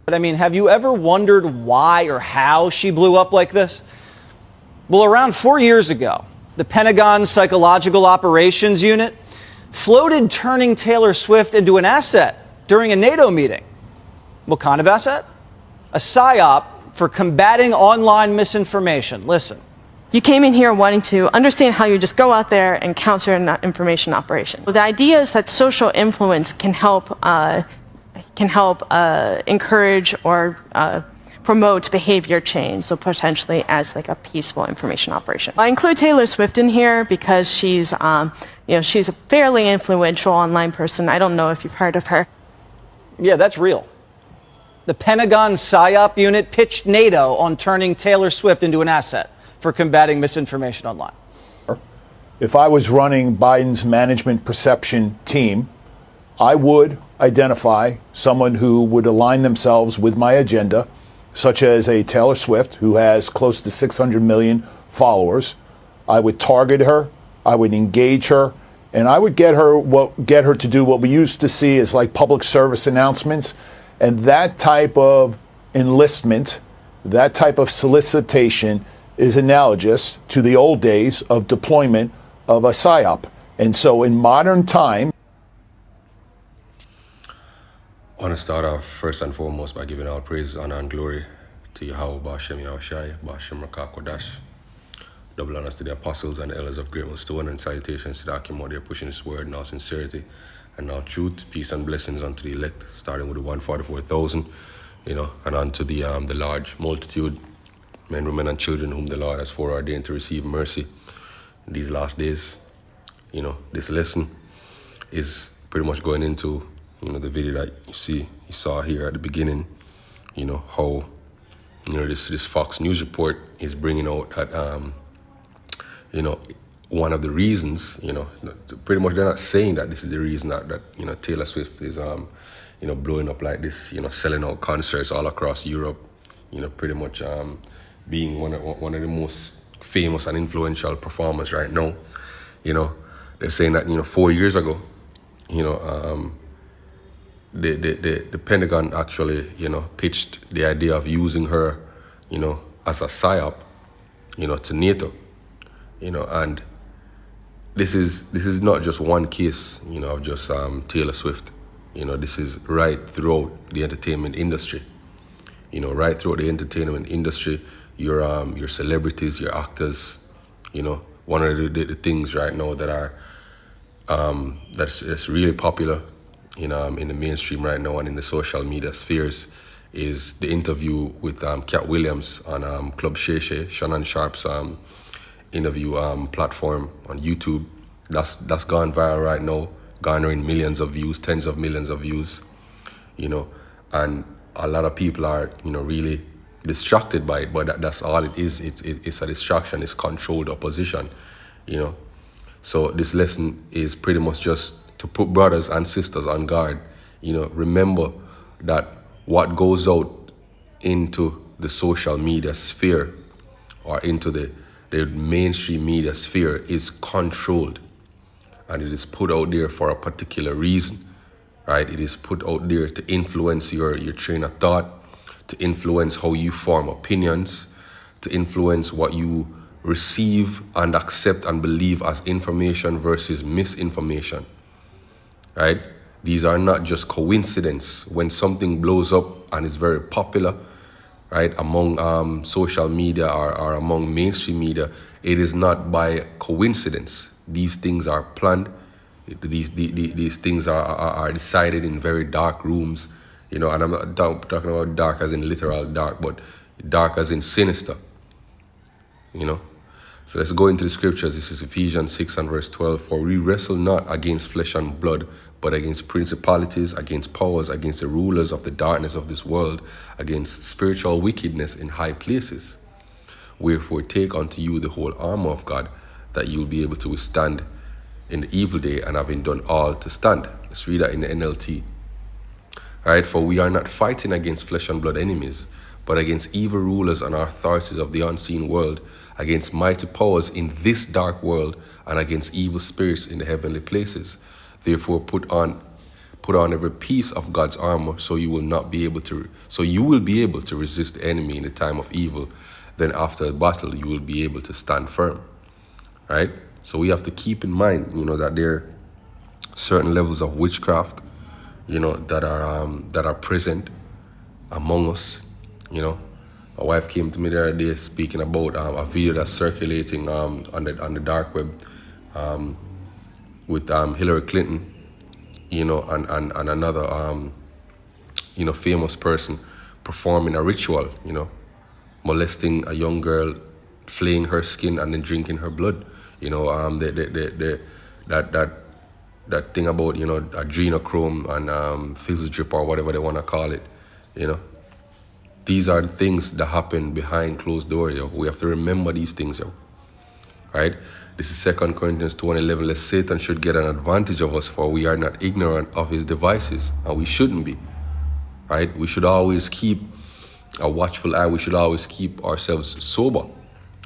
But I mean, have you ever wondered why or how she blew up like this? Well, around 4 years ago, the Pentagon's Psychological Operations Unit floated turning Taylor Swift into an asset during a NATO meeting. What kind of asset? A psyop for combating online misinformation. Listen. You came in here wanting to understand how you just go out there and counter an information operation. The idea is that social influence can help encourage or promote behavior change, so potentially as like a peaceful information operation. I include Taylor Swift in here because she's a fairly influential online person. I don't know if you've heard of her. Yeah, that's real. The Pentagon PSYOP unit pitched NATO on turning Taylor Swift into an asset for combating misinformation online. If I was running Biden's management perception team, I would identify someone who would align themselves with my agenda, such as a Taylor Swift, who has close to 600 million followers. I would target her, I would engage her, and I would get her to do what we used to see as like public service announcements. And that type of enlistment, that type of solicitation is analogous to the old days of deployment of a psyop. And so in modern time, I want to start off first and foremost by giving all praise, honor, and glory to Yahweh, Bashem Yahushai, Bashem Rakakodash. Double honors to the apostles and the elders of Great Stone, and salutations to the Akim out there pushing this word in all sincerity and all truth, peace and blessings unto the elect, starting with the 144,000, and unto the large multitude, men, women, and children whom the Lord has foreordained to receive mercy in these last days. This lesson is pretty much going into the video that you saw here at the beginning, how this Fox News report is bringing out that one of the reasons, pretty much they're not saying that this is the reason that Taylor Swift is blowing up like this, selling out concerts all across Europe, pretty much being one of the most famous and influential performers right now. They're saying that 4 years ago, the Pentagon actually pitched the idea of using her as a psyop to NATO, and this is not just one case of just Taylor Swift. This is right throughout the entertainment industry. Right throughout the entertainment industry, your celebrities, your actors, one of the things right now that are that's really popular in the mainstream right now and in the social media spheres is the interview with Cat Williams on Club Shay Shay, Shannon Sharp's interview platform on YouTube. That's gone viral right now, garnering millions of views, tens of millions of views, and a lot of people are really distracted by it, but that's all it is. It's a distraction. It's controlled opposition, So this lesson is pretty much just to put brothers and sisters on guard. Remember that what goes out into the social media sphere or into the mainstream media sphere is controlled, and it is put out there for a particular reason, right? It is put out there to influence your train of thought, to influence how you form opinions, to influence what you receive and accept and believe as information versus misinformation, right? These are not just coincidence. When something blows up and is very popular, right, among social media or among mainstream media, it is not by coincidence. These things are planned. These things are decided in very dark rooms, and I'm not talking about dark as in literal dark, but dark as in sinister, So let's go into the scriptures. This is Ephesians 6 and verse 12. For we wrestle not against flesh and blood, but against principalities, against powers, against the rulers of the darkness of this world, against spiritual wickedness in high places. Wherefore take unto you the whole armor of God, that you will be able to withstand in the evil day, and having done all to stand. Let's read that in the NLT. All right, for we are not fighting against flesh and blood enemies, but against evil rulers and authorities of the unseen world, against mighty powers in this dark world, and against evil spirits in the heavenly places. Therefore put Put on every piece of God's armor, so you will be able to resist the enemy in the time of evil. Then after the battle, you will be able to stand firm, right? So we have to keep in mind, that there are certain levels of witchcraft, that are present among us. My wife came to me the other day speaking about a video that's circulating on the dark web with Hillary Clinton, and another famous person performing a ritual, molesting a young girl, flaying her skin and then drinking her blood. That thing about adrenochrome and fizz drip or whatever they want to call it. These are the things that happen behind closed doors. We have to remember these things, right? This is 2 Corinthians 2:11. Lest Satan should get an advantage of us, for we are not ignorant of his devices, and we shouldn't be, right? We should always keep a watchful eye. We should always keep ourselves sober,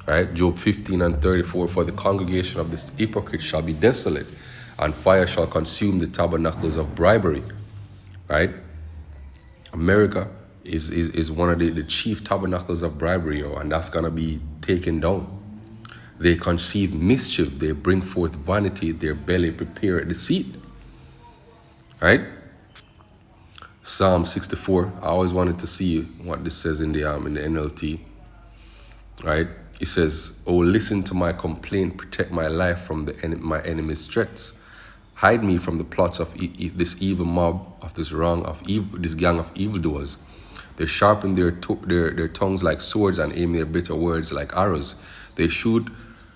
right? Job 15:34, for the congregation of this hypocrite shall be desolate, and fire shall consume the tabernacles of bribery, right? America is one of the chief tabernacles of bribery, and that's going to be taken down. They conceive mischief, they bring forth vanity, their belly prepare deceit, right? Psalm 64, I always wanted to see what this says in the NLT, right? It says, oh, listen to my complaint, protect my life from my enemy's threats. Hide me from the plots of this evil mob, of this gang of evildoers. They sharpen their tongues like swords and aim their bitter words like arrows. They shoot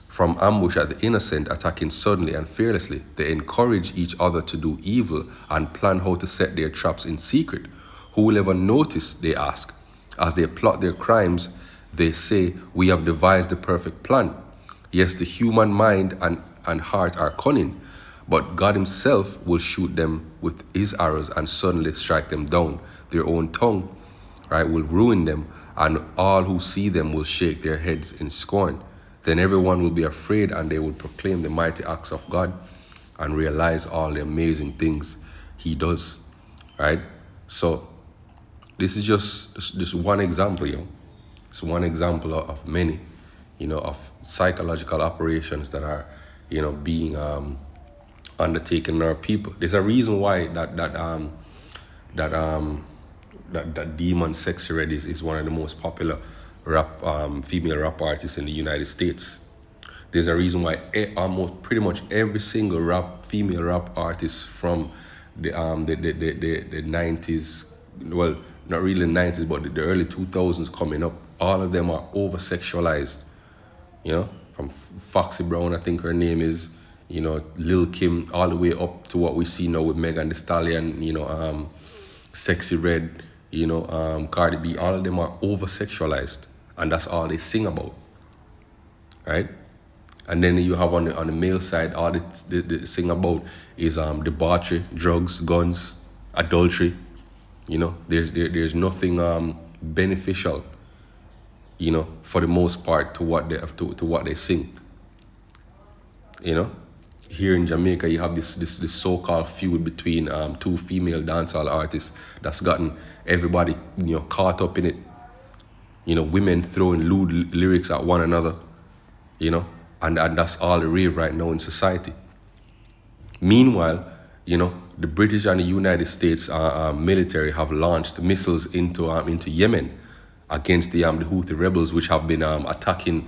from ambush at the innocent, attacking suddenly and fearlessly. They encourage each other to do evil and plan how to set their traps in secret. Who will ever notice, they ask. As they plot their crimes, they say, we have devised the perfect plan. Yes, the human mind and heart are cunning, but God himself will shoot them with his arrows and suddenly strike them down. Their own tongue, right, will ruin them, and all who see them will shake their heads in scorn. Then everyone will be afraid, and they will proclaim the mighty acts of God and realize all the amazing things he does, right? So this is just one example, It's one example of many, of psychological operations that are, being undertaken in our people. There's a reason why that Demon Sexy Red is one of the most popular female rap artists in the United States. There's a reason why pretty much every single female rap artist from the 90s, well, not really the 90s, but the early 2000s coming up, all of them are over-sexualized. From Foxy Brown, I think her name is, Lil Kim, all the way up to what we see now with Megan Thee Stallion, Sexy Red, Cardi B. All of them are over-sexualized, and that's all they sing about, right? And then you have on the male side, all they sing about is debauchery, drugs, guns, adultery. There's nothing beneficial, for the most part, to what they sing. Here in Jamaica, you have this so-called feud between two female dancehall artists that's gotten everybody caught up in it. Women throwing lewd lyrics at one another, and that's all the rave right now in society. Meanwhile, the British and the United States military have launched missiles into Yemen against the Houthi rebels, which have been attacking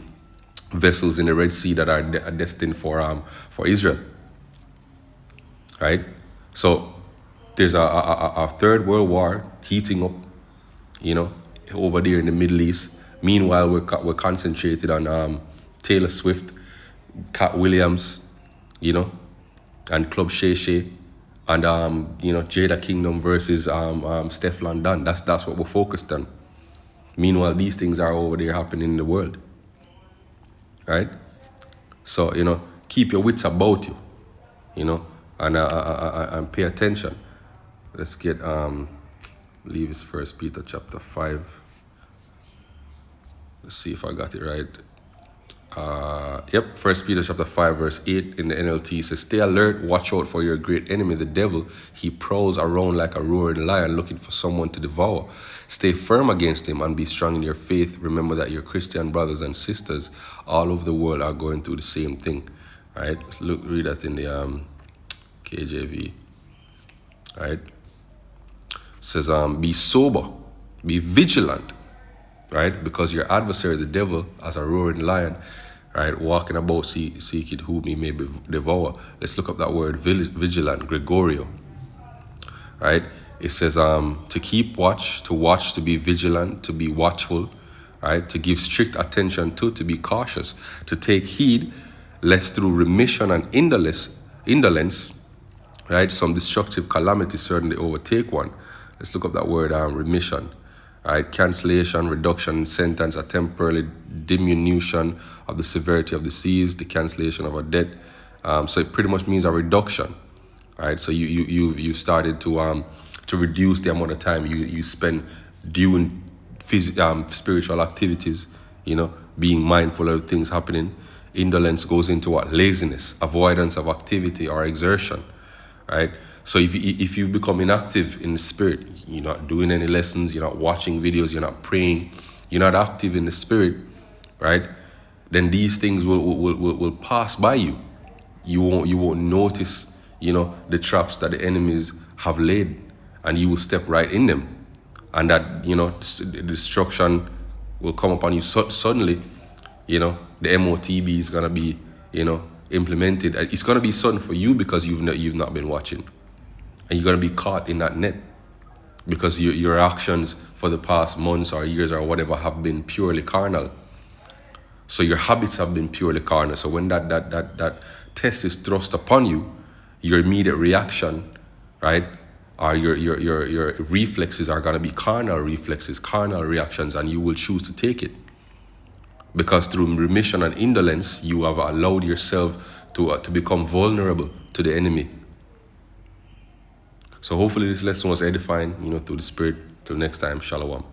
vessels in the Red Sea that are destined for Israel, right? So there's a third world war heating up, over there in the Middle East. Meanwhile, we're concentrated on Taylor Swift, Cat Williams, and Club Shay Shay, and Jada Kingdom versus Stefflon Don. That's what we're focused on. Meanwhile, these things are over there happening in the world. Right? So, keep your wits about you, and pay attention. Let's get, leave is 1 Peter chapter 5. Let's see if I got it right. First Peter chapter 5 verse 8 in the NLT says, stay alert, watch out for your great enemy, the devil. He prowls around like a roaring lion looking for someone to devour. Stay firm against him and be strong in your faith. Remember that your Christian brothers and sisters all over the world are going through the same thing. All right, let's read that in the KJV. All right, it says, be sober, be vigilant. Right, because your adversary, the devil, as a roaring lion, right, walking about seeking whom he may devour. Let's look up that word, vigilant, Gregorio. Right, it says to keep watch, to be vigilant, to be watchful, right, to give strict attention to be cautious, to take heed, lest through remission and indolence, right, some destructive calamity certainly overtake one. Let's look up that word, remission. Right, cancellation, reduction in sentence, a temporary diminution of the severity of the disease, the cancellation of a debt. So it pretty much means a reduction. Right, so you started to reduce the amount of time you spend doing spiritual activities. You know, being mindful of things happening. Indolence goes into what? Laziness, avoidance of activity or exertion. Right. So if you become inactive in the spirit, you're not doing any lessons, you're not watching videos, you're not praying, you're not active in the spirit, right? Then these things will pass by you. You won't notice, the traps that the enemies have laid, and you will step right in them, and that the destruction will come upon you suddenly. The MOTB is gonna be implemented. It's gonna be sudden for you because you've not been watching. And you're going to be caught in that net because your actions for the past months or years or whatever have been purely carnal. So your habits have been purely carnal. So when that test is thrust upon you, your immediate reaction, right, or your reflexes are going to be carnal reflexes, carnal reactions, and you will choose to take it. Because through remission and indolence, you have allowed yourself to become vulnerable to the enemy. So hopefully this lesson was edifying, through the Spirit. Till next time, Shalom.